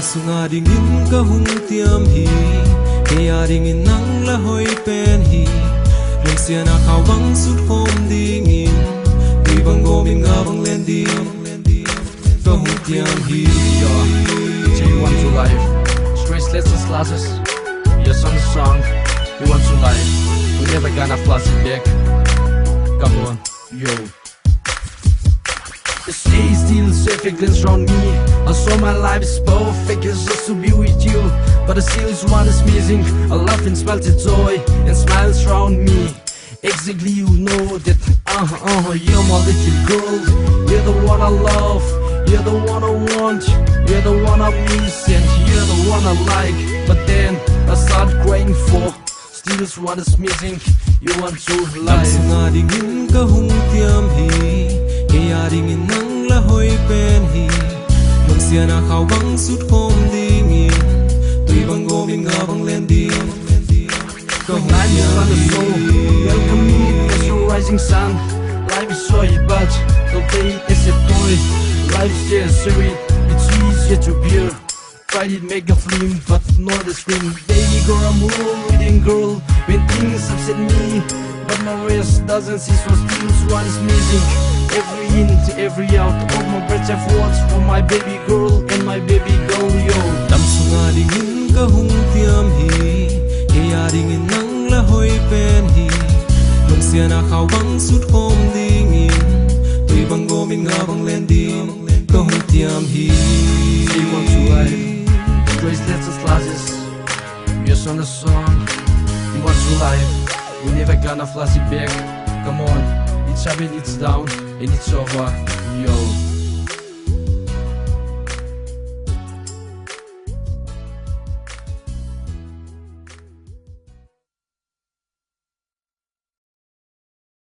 sunga dingin kahung tiam hi kaya dingin nang lahoy pen hi lung sia na kawang sut khom dingin di bang gomin nga bang lendim kahung tiam hi J1 to life, stress lessons classes. Your song song, you want to life. We never gonna flash it back. Come on, yo. The stay still safe against around me. I saw my life is perfect, it's just to be with you. But the still is one is missing. A laugh and melted joy and smiles around me. Exactly, you know that you're my little girl. You're the one I love, you're the one I want, you're the one I miss, and you're the one I like. But then I start crying for still is one is missing. You want to life. sunga dingin kahung tiam hi kaya dingin nang lahoy pen hi lung sia na kawang sut khom dingin tui bang gomin nga bang lendim kahung Life is tiam on the hi soul. Welcome me as your rising sun. Life is so but don't take it as a toy. Life is just sweet, it's easier to bear. Try to make a film, but not a scream. Baby girl, I'm moving girl when things upset me. But my rest doesn't cease for still one is missing. Every in, every out of my breath I've watched for my baby girl and my baby girl, yo. sunga dingin kahung tiam hi kaya dingin nang lahoy pen hi lung sia na kawang sut khom dingin tui bang gomin nga bang lendim kahung tiam hi J1 to life, stress lessons classes. Your song a song, you want to life. We never gonna flash it back. Come on, it's up and it's down and it's over.